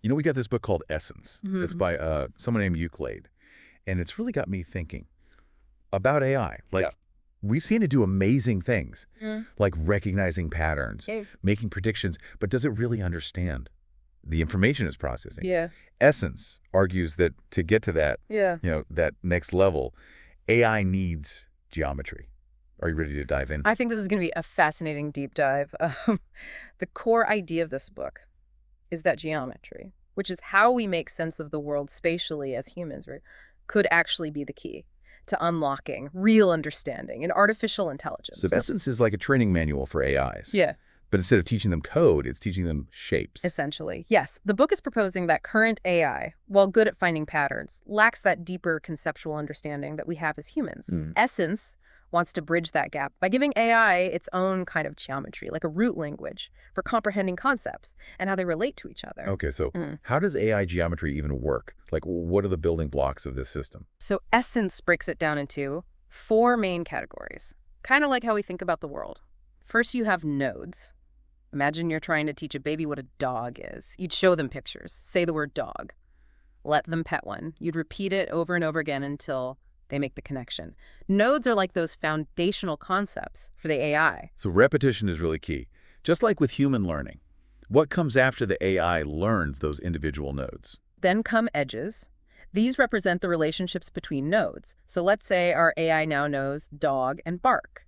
You know, we got this book called Essence. It's Hmm. by someone named Euclid. And it's really got me thinking about AI. Like, Yeah. we've seen it do amazing things, Mm. like recognizing patterns, Yeah. making predictions, but does it really understand the information it's processing? Yeah. Essence argues that to get to that, Yeah. that next level, AI needs geometry. Are you ready to dive in? I think this is going to be a fascinating deep dive. The core idea of this book is that geometry, which is how we make sense of the world spatially as humans, right, could actually be the key to unlocking real understanding and artificial intelligence. So Essence is like a training manual for AIs. Yeah, But instead of teaching them code, it's teaching them shapes. essentially. Yes, the book is proposing that current AI, while good at finding patterns, lacks that deeper conceptual understanding that we have as humans. Mm. Essence wants to bridge that gap by giving AI its own kind of geometry, like a root language for comprehending concepts and how they relate to each other. Okay, so Mm. how does AI geometry even work? Like, what are the building blocks of this system? So Essence breaks it down into 4 main categories, kind of like how we think about the world. First, you have nodes. Imagine you're trying to teach a baby what a dog is. You'd show them pictures, say the word dog, let them pet one. You'd repeat it over and over again until they make the connection. Nodes are like those foundational concepts for the AI. So repetition is really key. Just like with human learning, what comes after the AI learns those individual nodes? Then come edges. These represent the relationships between nodes. So let's say our AI now knows dog and bark.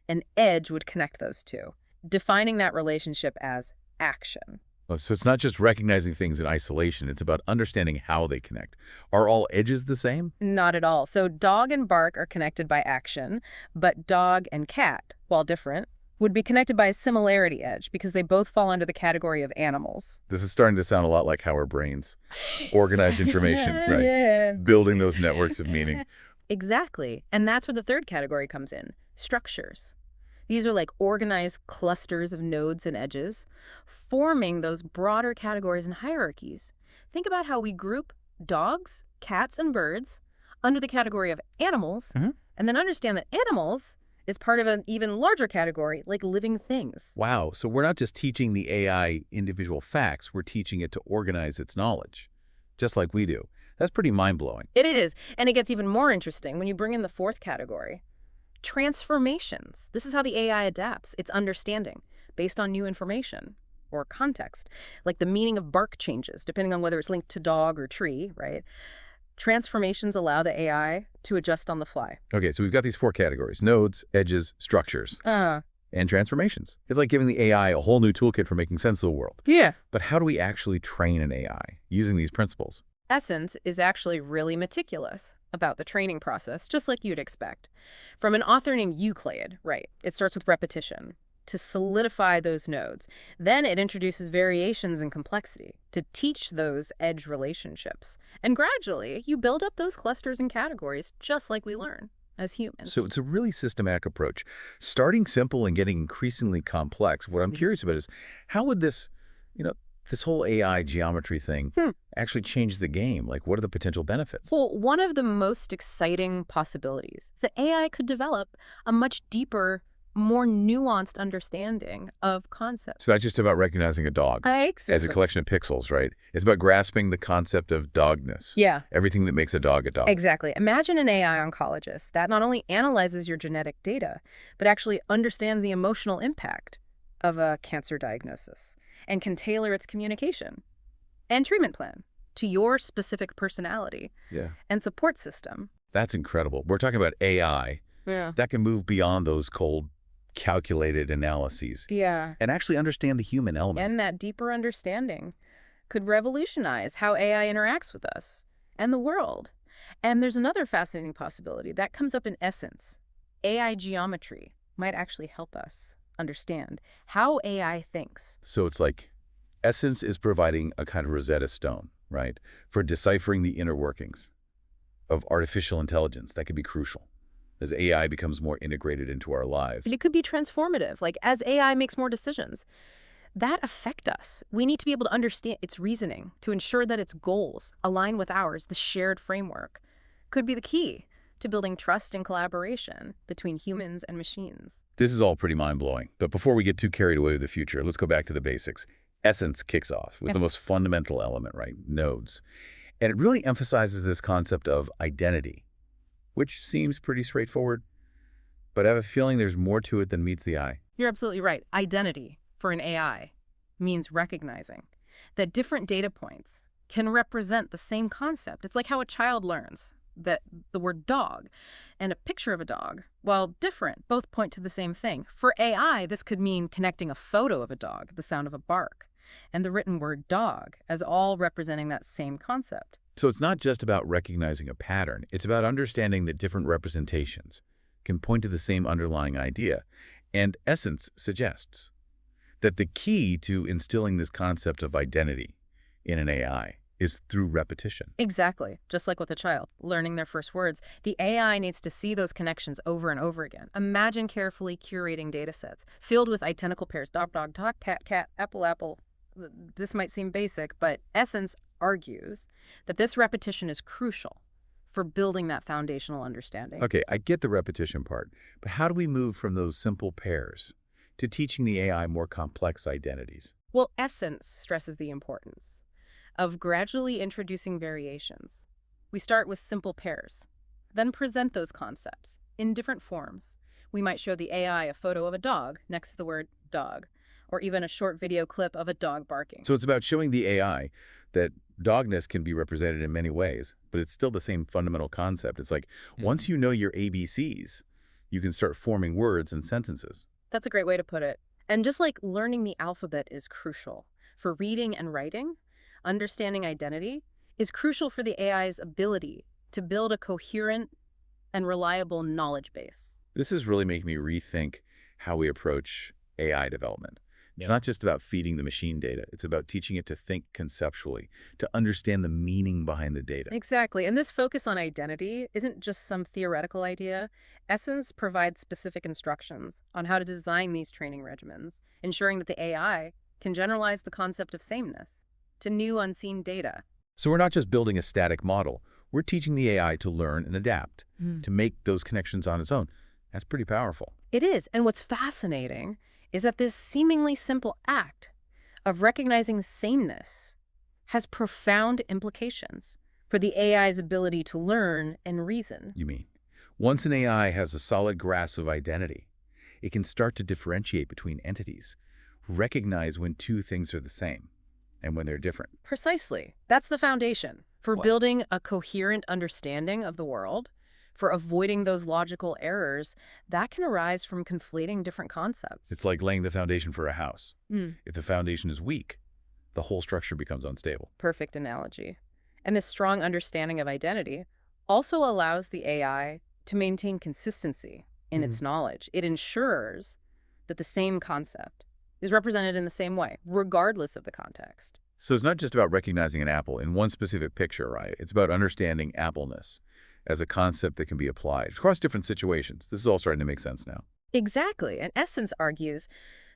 An edge would connect those two, defining that relationship as action. Oh, so it's not just recognizing things in isolation, it's about understanding how they connect. Are all edges the same? Not at all. So dog and bark are connected by action, but dog and cat, while different, would be connected by a similarity edge because they both fall under the category of animals. This is starting to sound a lot like how our brains organize information, right? Yeah. Building those networks of meaning. Exactly. And that's where the third category comes in, structures. These are like organized clusters of nodes and edges, forming those broader categories and hierarchies. Think about how we group dogs, cats, and birds under the category of animals, Mhm. and then understand that animals is part of an even larger category, like living things. Wow, so we're not just teaching the AI individual facts, we're teaching it to organize its knowledge, just like we do. That's pretty mind-blowing. It is, and it gets even more interesting when you bring in the fourth category, transformations. This is how the AI adapts its understanding based on new information or context, like the meaning of bark changes, depending on whether it's linked to dog or tree, right? Transformations allow the AI to adjust on the fly. Okay, so we've got these 4 categories: nodes, edges, structures, and transformations. It's like giving the AI a whole new toolkit for making sense of the world. Yeah. But how do we actually train an AI using these principles? Essence is actually really meticulous about the training process, just like you'd expect. From an author named Euclid, right? It starts with repetition to solidify those nodes. Then it introduces variations in complexity to teach those edge relationships. And gradually, you build up those clusters and categories, just like we learn as humans. So it's a really systematic approach. Starting simple and getting increasingly complex. What I'm curious about is how would this, this whole AI geometry thing actually change the game? Like, what are the potential benefits? Well, one of the most exciting possibilities is that AI could develop a much deeper, more nuanced understanding of concepts. It's not just about recognizing a dog as a collection of pixels, right? It's about grasping the concept of dogness. Yeah, Everything that makes a dog a dog. exactly. Imagine an AI oncologist that not only analyzes your genetic data, but actually understands the emotional impact of a cancer diagnosis and can tailor its communication and treatment plan to your specific personality Yeah. and support system. That's incredible. We're talking about AI Yeah. that can move beyond those cold, calculated analyses Yeah. and actually understand the human element. And that deeper understanding could revolutionize how AI interacts with us and the world. And there's another fascinating possibility that comes up in Essence. AI geometry might actually help us understand how AI thinks. So it's like Essence is providing a kind of Rosetta Stone, right, for deciphering the inner workings of artificial intelligence. That could be crucial as AI becomes more integrated into our lives. And it could be transformative, like as AI makes more decisions that affect us. We need to be able to understand its reasoning to ensure that its goals align with ours. The shared framework could be the key to building trust and collaboration between humans and machines. This is all pretty mind-blowing. But before we get too carried away with the future, let's go back to the basics. Essence kicks off with the most fundamental element, right? Nodes. And it really emphasizes this concept of identity, which seems pretty straightforward, but I have a feeling there's more to it than meets the eye. You're absolutely right. Identity for an AI means recognizing that different data points can represent the same concept. It's like how a child learns that the word dog and a picture of a dog, while different, both point to the same thing. For AI, this could mean connecting a photo of a dog, the sound of a bark, and the written word dog as all representing that same concept. So it's not just about recognizing a pattern. It's about understanding that different representations can point to the same underlying idea. And Essence suggests that the key to instilling this concept of identity in an AI is through repetition. Exactly. Just like with a child learning their first words, the AI needs to see those connections over and over again. Imagine carefully curating data sets filled with identical pairs, dog, dog, dog, cat, cat, apple, apple. This might seem basic, but Essence argues that this repetition is crucial for building that foundational understanding. Okay, I get the repetition part, but how do we move from those simple pairs to teaching the AI more complex identities? Well, Essence stresses the importance of gradually introducing variations. We start with simple pairs, then present those concepts in different forms. We might show the AI a photo of a dog next to the word dog, or even a short video clip of a dog barking. So it's about showing the AI that dogness can be represented in many ways, but it's still the same fundamental concept. It's like, once you know your ABCs, you can start forming words and sentences. That's a great way to put it. And just like learning the alphabet is crucial for reading and writing, understanding identity is crucial for the AI's ability to build a coherent and reliable knowledge base. This is really making me rethink how we approach AI development. It's not just about feeding the machine data. It's about teaching it to think conceptually, to understand the meaning behind the data. Exactly. And this focus on identity isn't just some theoretical idea. Essence provides specific instructions on how to design these training regimens, ensuring that the AI can generalize the concept of sameness to new unseen data. So we're not just building a static model. We're teaching the AI to learn and adapt, to make those connections on its own. That's pretty powerful. It is. And what's fascinating is that this seemingly simple act of recognizing sameness has profound implications for the AI's ability to learn and reason. You mean, once an AI has a solid grasp of identity, it can start to differentiate between entities, recognize when two things are the same and when they're different. Precisely. That's the foundation for building a coherent understanding of the world, for avoiding those logical errors that can arise from conflating different concepts. It's like laying the foundation for a house. If the foundation is weak, the whole structure becomes unstable. Perfect analogy. And this strong understanding of identity also allows the AI to maintain consistency in its knowledge. It ensures that the same concept is represented in the same way, regardless of the context. So it's not just about recognizing an apple in one specific picture, right? It's about understanding appleness as a concept that can be applied across different situations. This is all starting to make sense now. Exactly. And Essence argues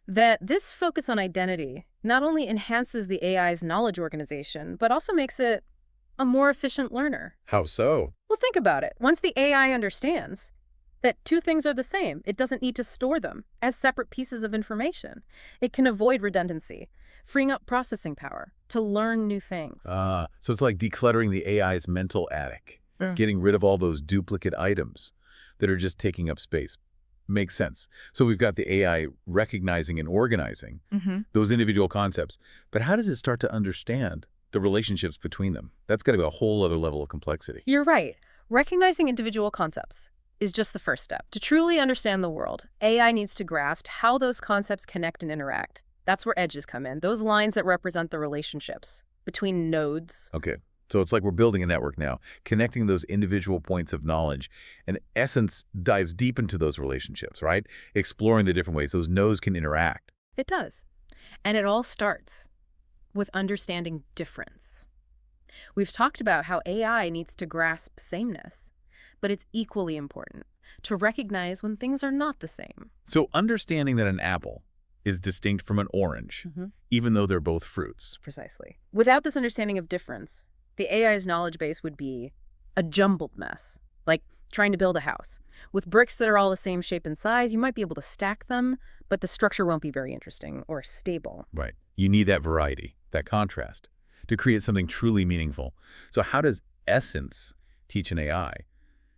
that this focus on identity not only enhances the AI's knowledge organization, but also makes it a more efficient learner. How so? Well, think about it. Once the AI understands that two things are the same, it doesn't need to store them as separate pieces of information. It can avoid redundancy, freeing up processing power to learn new things. So it's like decluttering the AI's mental attic. Getting rid of all those duplicate items that are just taking up space. Makes sense. So we've got the AI recognizing and organizing those individual concepts. But how does it start to understand the relationships between them? That's got to be a whole other level of complexity. You're right. Recognizing individual concepts is just the first step. To truly understand the world, AI needs to grasp how those concepts connect and interact. That's where edges come in, those lines that represent the relationships between nodes. Okay. So it's like we're building a network now, connecting those individual points of knowledge. And Essence dives deep into those relationships, right? Exploring the different ways those nodes can interact. It does. And it all starts with understanding difference. We've talked about how AI needs to grasp sameness, but it's equally important to recognize when things are not the same. So understanding that an apple is distinct from an orange, even though they're both fruits. Precisely. Without this understanding of difference, the AI's knowledge base would be a jumbled mess, like trying to build a house. With bricks that are all the same shape and size, you might be able to stack them, but the structure won't be very interesting or stable. Right. You need that variety, that contrast, to create something truly meaningful. So how does Essence teach an AI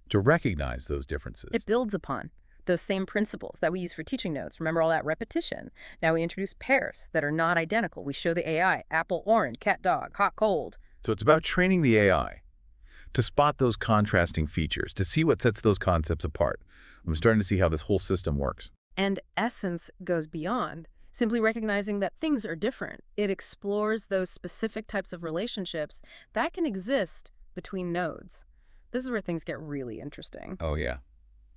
to recognize those differences? It builds upon those same principles that we use for teaching nodes. Remember all that repetition? Now we introduce pairs that are not identical. We show the AI apple, orange, cat, dog, hot, cold. So it's about training the AI to spot those contrasting features, to see what sets those concepts apart. I'm starting to see how this whole system works. And Essence goes beyond simply recognizing that things are different. It explores those specific types of relationships that can exist between nodes. This is where things get really interesting. Oh, yeah.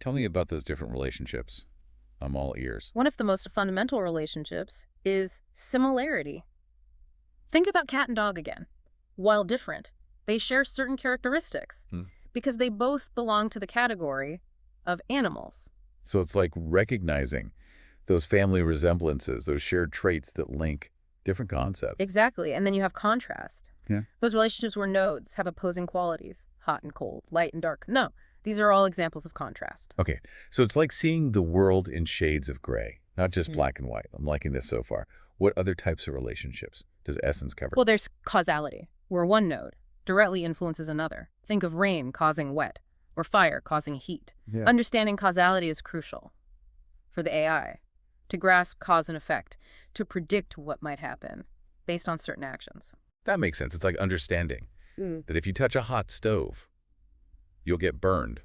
Tell me about those different relationships. I'm all ears. One of the most fundamental relationships is similarity. Think about cat and dog again. While different, they share certain characteristics because they both belong to the category of animals. So it's like recognizing those family resemblances, those shared traits that link different concepts. Exactly. And then you have contrast. Yeah. Those relationships where nodes have opposing qualities, hot and cold, light and dark. No, these are all examples of contrast. Okay, so it's like seeing the world in shades of gray, not just black and white. I'm liking this so far. What other types of relationships does Essence cover? Well, there's causality, where one node directly influences another. Think of rain causing wet, or fire causing heat. Yeah. Understanding causality is crucial for the AI to grasp cause and effect, to predict what might happen based on certain actions. That makes sense. It's like understanding that if you touch a hot stove, you'll get burned.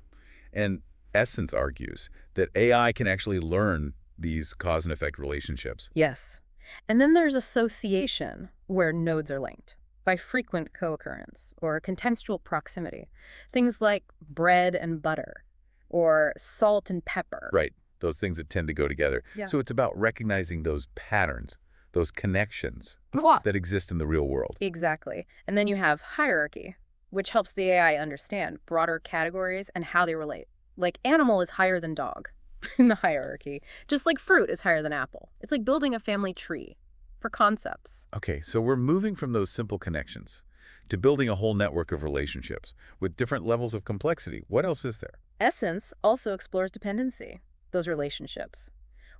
And Essence argues that AI can actually learn these cause and effect relationships. Yes. And then there's association, where nodes are linked by frequent co-occurrence or contextual proximity. Things like bread and butter or salt and pepper. Right. Those things that tend to go together. Yeah. So it's about recognizing those patterns, those connections that exist in the real world. Exactly. And then you have hierarchy, which helps the AI understand broader categories and how they relate. Like animal is higher than dog in the hierarchy, just like fruit is higher than apple. It's like building a family tree for concepts. Okay, so we're moving from those simple connections to building a whole network of relationships with different levels of complexity. What else is there? Essence also explores dependency, those relationships,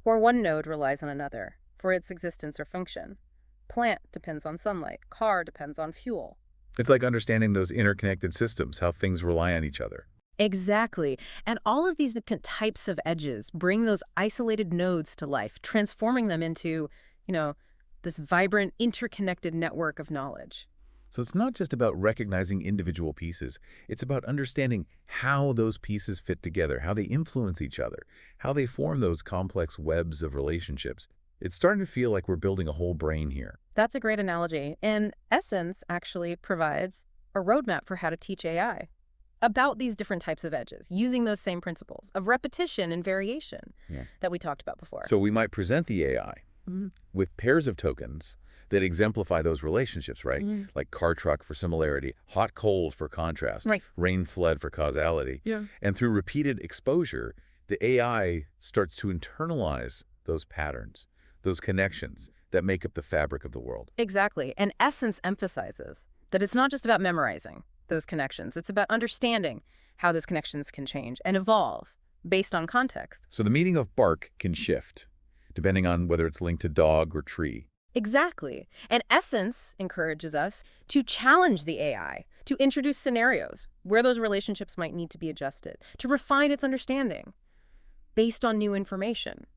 where one node relies on another for its existence or function. Plant depends on sunlight. Car depends on fuel. It's like understanding those interconnected systems, how things rely on each other. Exactly. And all of these different types of edges bring those isolated nodes to life, transforming them into, this vibrant, interconnected network of knowledge. So it's not just about recognizing individual pieces. It's about understanding how those pieces fit together, how they influence each other, how they form those complex webs of relationships. It's starting to feel like we're building a whole brain here. That's a great analogy. And Essence actually provides a roadmap for how to teach AI about these different types of edges, using those same principles of repetition and variation that we talked about before. So we might present the AI with pairs of tokens that exemplify those relationships, right? Like car truck for similarity, hot cold for contrast, rain flood for causality. Yeah. And through repeated exposure, the AI starts to internalize those patterns, those connections that make up the fabric of the world. Exactly. And Essence emphasizes that it's not just about memorizing those connections. It's about understanding how those connections can change and evolve based on context. So the meaning of bark can shift, depending on whether it's linked to dog or tree. Exactly. And Essence encourages us to challenge the AI, to introduce scenarios where those relationships might need to be adjusted, to refine its understanding based on new information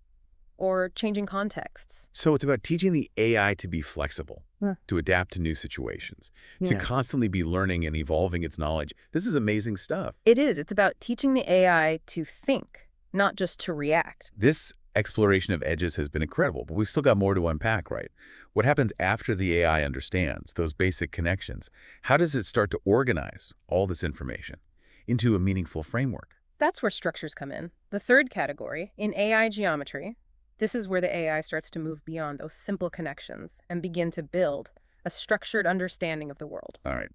or changing contexts. So it's about teaching the AI to be flexible, to adapt to new situations, to constantly be learning and evolving its knowledge. This is amazing stuff. It is. It's about teaching the AI to think, not just to react. This exploration of edges has been incredible, but we've still got more to unpack, right? What happens after the AI understands those basic connections? How does it start to organize all this information into a meaningful framework? That's where structures come in. The third category, in AI geometry, this is where the AI starts to move beyond those simple connections and begin to build a structured understanding of the world. All right,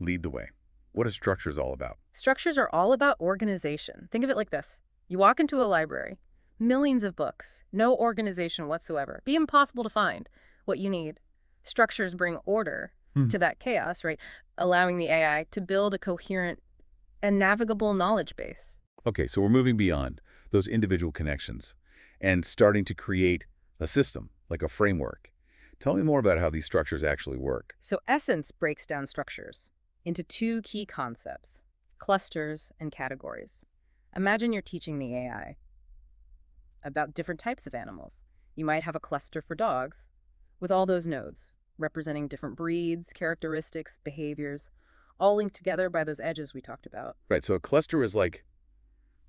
lead the way. What are structures all about? Structures are all about organization. Think of it like this. You walk into a library, millions of books, no organization whatsoever. Be impossible to find what you need. Structures bring order to that chaos, right? Allowing the AI to build a coherent and navigable knowledge base. Okay, so we're moving beyond those individual connections and starting to create a system, like a framework, Tell me more about how these structures actually work. So Essence breaks down structures into two key concepts: clusters and categories. Imagine you're teaching the AI about different types of animals. You might have a cluster for dogs with all those nodes representing different breeds, characteristics, behaviors, all linked together by those edges we talked about. Right, so a cluster is like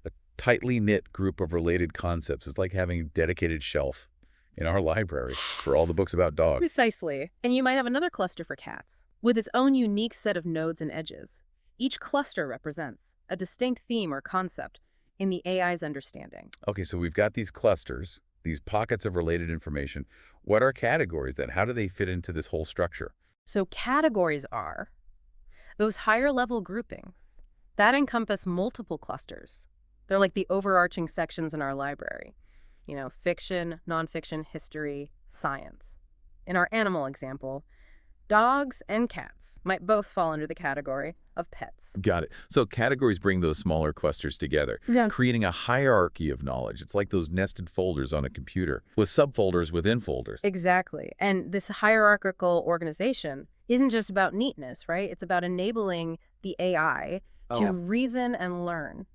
a tightly knit group of related concepts. It's like having a dedicated shelf in our library for all the books about dogs. Precisely. And you might have another cluster for cats with its own unique set of nodes and edges. Each cluster represents a distinct theme or concept in the AI's understanding. Okay, so we've got these clusters, these pockets of related information. What are categories then? How do they fit into this whole structure? So categories are those higher level groupings that encompass multiple clusters. They're like the overarching sections in our library. You know, fiction, nonfiction, history, science. In our animal example, dogs and cats might both fall under the category of pets. Got it. So categories bring those smaller clusters together, creating a hierarchy of knowledge. It's like those nested folders on a computer with subfolders within folders. Exactly. And this hierarchical organization isn't just about neatness, right? It's about enabling the AI to reason and learn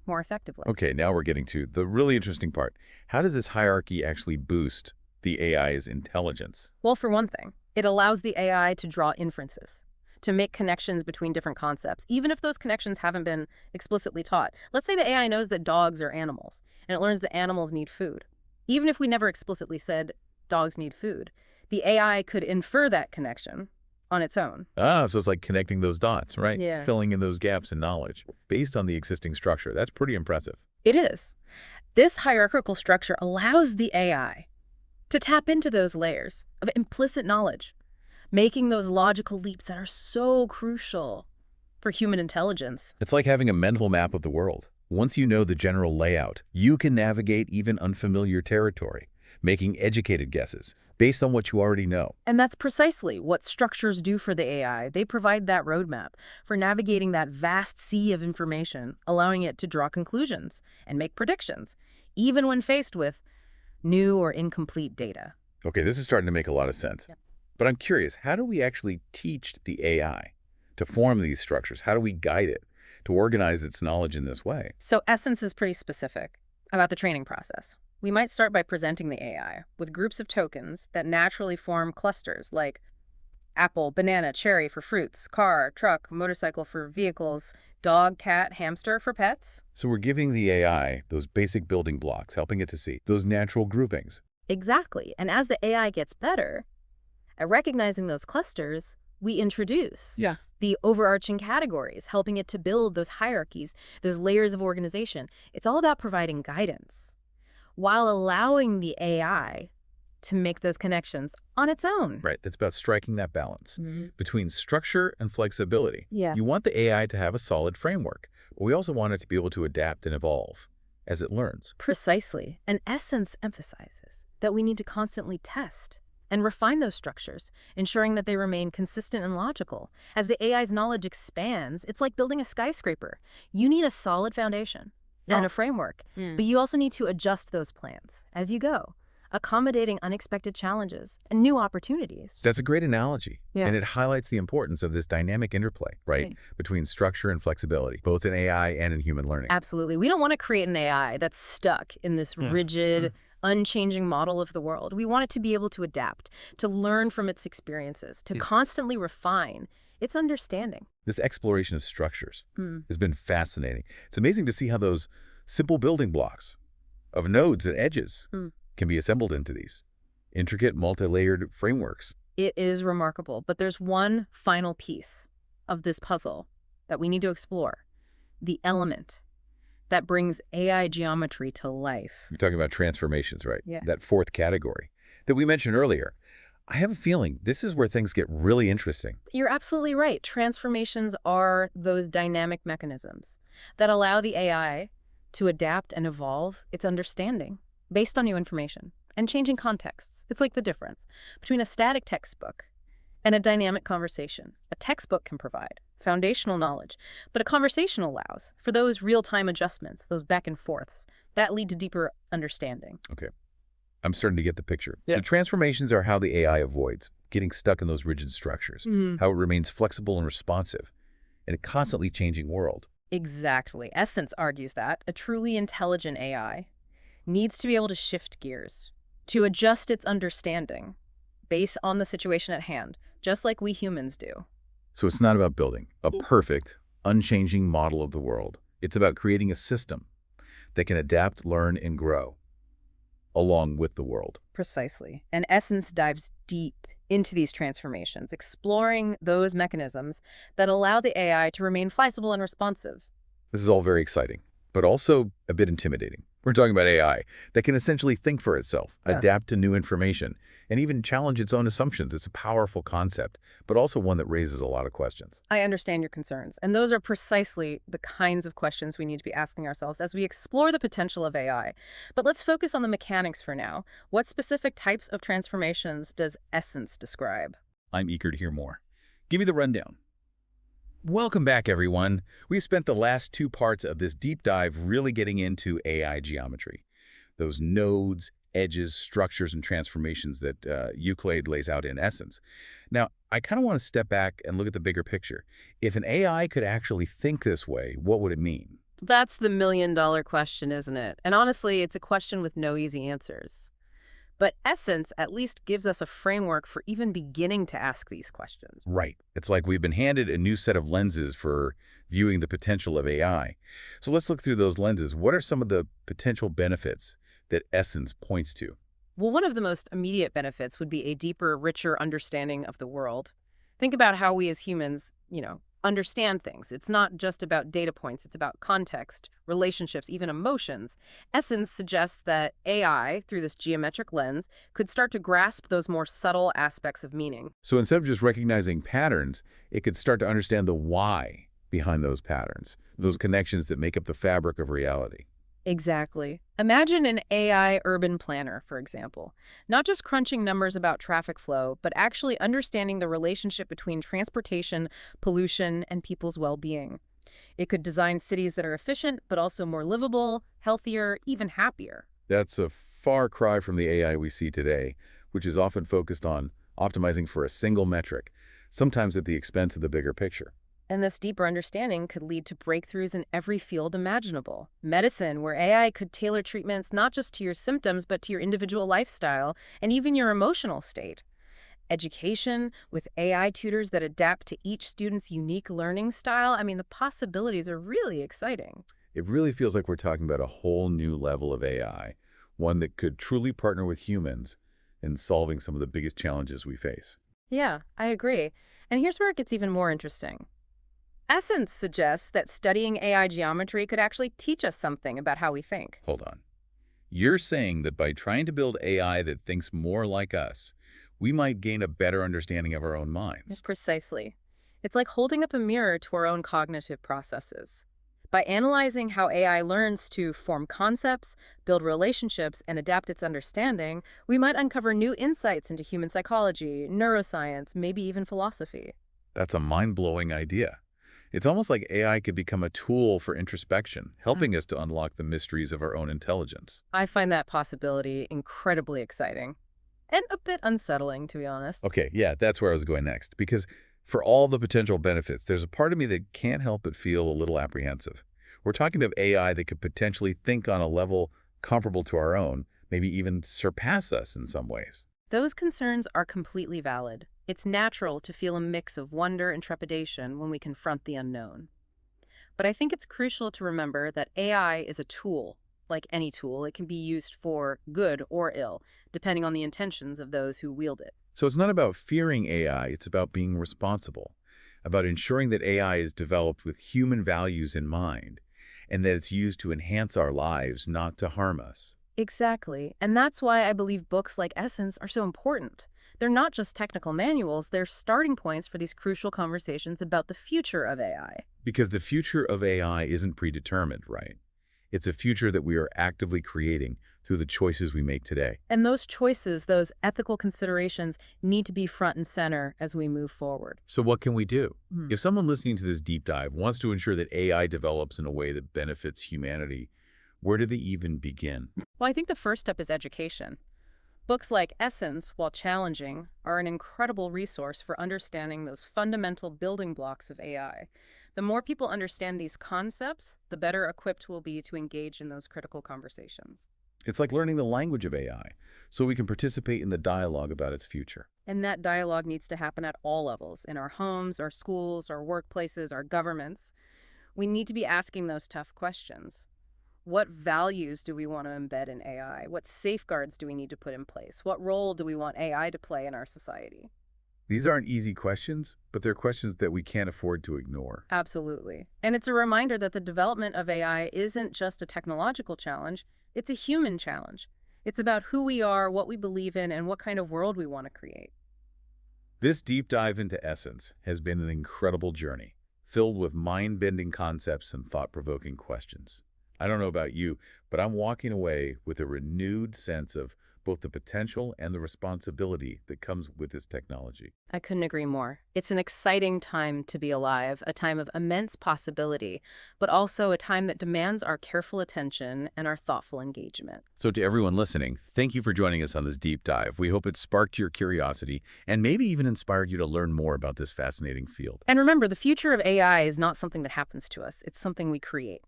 more effectively. Okay, now we're getting to the really interesting part. How does this hierarchy actually boost the AI's intelligence? Well, for one thing, it allows the AI to draw inferences, to make connections between different concepts, even if those connections haven't been explicitly taught. Let's say the AI knows that dogs are animals, and it learns that animals need food. Even if we never explicitly said dogs need food, the AI could infer that connection on its own. Ah, so it's like connecting those dots, right? Yeah. Filling in those gaps in knowledge based on the existing structure. That's pretty impressive. It is. This hierarchical structure allows the AI to tap into those layers of implicit knowledge, making those logical leaps that are so crucial for human intelligence. It's like having a mental map of the world. Once you know the general layout, you can navigate even unfamiliar territory, making educated guesses based on what you already know. And that's precisely what structures do for the AI. They provide that roadmap for navigating that vast sea of information, allowing it to draw conclusions and make predictions, even when faced with new or incomplete data. Okay, this is starting to make a lot of sense. Yeah. But I'm curious, how do we actually teach the AI to form these structures? How do we guide it to organize its knowledge in this way? So Essence is pretty specific about the training process. We might start by presenting the AI with groups of tokens that naturally form clusters, like apple, banana, cherry for fruits, car, truck, motorcycle for vehicles, dog, cat, hamster for pets. So we're giving the AI those basic building blocks, helping it to see those natural groupings. Exactly. And as the AI gets better at recognizing those clusters, we introduce the overarching categories, helping it to build those hierarchies, those layers of organization. It's all about providing guidance while allowing the AI to make those connections on its own. Right, that's about striking that balance between structure and flexibility. Yeah. You want the AI to have a solid framework, but we also want it to be able to adapt and evolve as it learns. Precisely. And Essence emphasizes that we need to constantly test and refine those structures, ensuring that they remain consistent and logical. As the AI's knowledge expands, it's like building a skyscraper. You need a solid foundation and a framework, but you also need to adjust those plans as you go, accommodating unexpected challenges and new opportunities. That's a great analogy, Yeah. and it highlights the importance of this dynamic interplay, right, between structure and flexibility, both in AI and in human learning. Absolutely. We don't want to create an AI that's stuck in this rigid, unchanging model of the world. We want it to be able to adapt, to learn from its experiences, to constantly refine its understanding. This exploration of structures has been fascinating. It's amazing to see how those simple building blocks of nodes and edges can be assembled into these intricate, multi-layered frameworks. It is remarkable, but there's one final piece of this puzzle that we need to explore: the element that brings AI geometry to life. You're talking about transformations, right? Yeah. That fourth category that we mentioned earlier. I have a feeling this is where things get really interesting. You're absolutely right. Transformations are those dynamic mechanisms that allow the AI to adapt and evolve its understanding based on new information and changing contexts. It's like the difference between a static textbook and a dynamic conversation. A textbook can provide foundational knowledge, but a conversation allows for those real-time adjustments, those back and forths, that lead to deeper understanding. Okay. I'm starting to get the picture. Yeah. So transformations are how the AI avoids getting stuck in those rigid structures, how it remains flexible and responsive in a constantly changing world. Exactly. Essence argues that a truly intelligent AI needs to be able to shift gears, to adjust its understanding based on the situation at hand, just like we humans do. So it's not about building a perfect, unchanging model of the world. It's about creating a system that can adapt, learn, and grow along with the world. Precisely. And Essence dives deep into these transformations, exploring those mechanisms that allow the AI to remain flexible and responsive. This is all very exciting, but also a bit intimidating. We're talking about AI that can essentially think for itself, Yeah. adapt to new information, and even challenge its own assumptions. It's a powerful concept, but also one that raises a lot of questions. I understand your concerns, and those are precisely the kinds of questions we need to be asking ourselves as we explore the potential of AI. But let's focus on the mechanics for now. What specific types of transformations does Essence describe? I'm eager to hear more. Give me the rundown. Welcome back, everyone. We spent the last 2 parts of this deep dive really getting into AI geometry. Those nodes, edges, structures, and transformations that Euclid lays out in Essence. Now, I kind of want to step back and look at the bigger picture. If an AI could actually think this way, what would it mean? That's the million-dollar question, isn't it? And honestly, it's a question with no easy answers. But Essence at least gives us a framework for even beginning to ask these questions. Right. It's like we've been handed a new set of lenses for viewing the potential of AI. So let's look through those lenses. What are some of the potential benefits that Essence points to? Well, one of the most immediate benefits would be a deeper, richer understanding of the world. Think about how we as humans, understand things. It's not just about data points. It's about context, relationships, even emotions. Essence suggests that AI, through this geometric lens, could start to grasp those more subtle aspects of meaning. So instead of just recognizing patterns, it could start to understand the why behind those patterns, those connections that make up the fabric of reality. Exactly. Imagine an AI urban planner, for example, not just crunching numbers about traffic flow, but actually understanding the relationship between transportation, pollution, and people's well-being. It could design cities that are efficient, but also more livable, healthier, even happier. That's a far cry from the AI we see today, which is often focused on optimizing for a single metric, sometimes at the expense of the bigger picture. And this deeper understanding could lead to breakthroughs in every field imaginable. Medicine, where AI could tailor treatments not just to your symptoms, but to your individual lifestyle and even your emotional state. Education, with AI tutors that adapt to each student's unique learning style. I mean, the possibilities are really exciting. It really feels like we're talking about a whole new level of AI, one that could truly partner with humans in solving some of the biggest challenges we face. Yeah, I agree. And here's where it gets even more interesting. Essence suggests that studying AI geometry could actually teach us something about how we think. Hold on. You're saying that by trying to build AI that thinks more like us, we might gain a better understanding of our own minds. Precisely. It's like holding up a mirror to our own cognitive processes. By analyzing how AI learns to form concepts, build relationships, and adapt its understanding, we might uncover new insights into human psychology, neuroscience, maybe even philosophy. That's a mind-blowing idea. It's almost like AI could become a tool for introspection, helping us to unlock the mysteries of our own intelligence. I find that possibility incredibly exciting. And a bit unsettling, to be honest. Okay, yeah, that's where I was going next. Because for all the potential benefits, there's a part of me that can't help but feel a little apprehensive. We're talking about AI that could potentially think on a level comparable to our own, maybe even surpass us in some ways. Those concerns are completely valid. It's natural to feel a mix of wonder and trepidation when we confront the unknown. But I think it's crucial to remember that AI is a tool. Like any tool, it can be used for good or ill, depending on the intentions of those who wield it. So it's not about fearing AI, it's about being responsible, about ensuring that AI is developed with human values in mind, and that it's used to enhance our lives, not to harm us. Exactly. And that's why I believe books like Essence are so important. They're not just technical manuals, they're starting points for these crucial conversations about the future of AI. Because the future of AI isn't predetermined, right? It's a future that we are actively creating through the choices we make today. And those choices, those ethical considerations, need to be front and center as we move forward. So what can we do? Hmm. If someone listening to this deep dive wants to ensure that AI develops in a way that benefits humanity, where do they even begin? Well, I think the first step is education. Books like Essence, while challenging, are an incredible resource for understanding those fundamental building blocks of AI. The more people understand these concepts, the better equipped we'll be to engage in those critical conversations. It's like learning the language of AI so we can participate in the dialogue about its future. And that dialogue needs to happen at all levels, in our homes, our schools, our workplaces, our governments. We need to be asking those tough questions. What values do we want to embed in AI? What safeguards do we need to put in place? What role do we want AI to play in our society? These aren't easy questions, but they're questions that we can't afford to ignore. Absolutely. And it's a reminder that the development of AI isn't just a technological challenge, it's a human challenge. It's about who we are, what we believe in, and what kind of world we want to create. This deep dive into Essence has been an incredible journey, filled with mind-bending concepts and thought-provoking questions. I don't know about you, but I'm walking away with a renewed sense of both the potential and the responsibility that comes with this technology. I couldn't agree more. It's an exciting time to be alive, a time of immense possibility, but also a time that demands our careful attention and our thoughtful engagement. So to everyone listening, thank you for joining us on this deep dive. We hope it sparked your curiosity and maybe even inspired you to learn more about this fascinating field. And remember, the future of AI is not something that happens to us. It's something we create.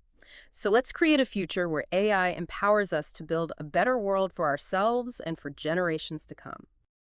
So let's create a future where AI empowers us to build a better world for ourselves and for generations to come.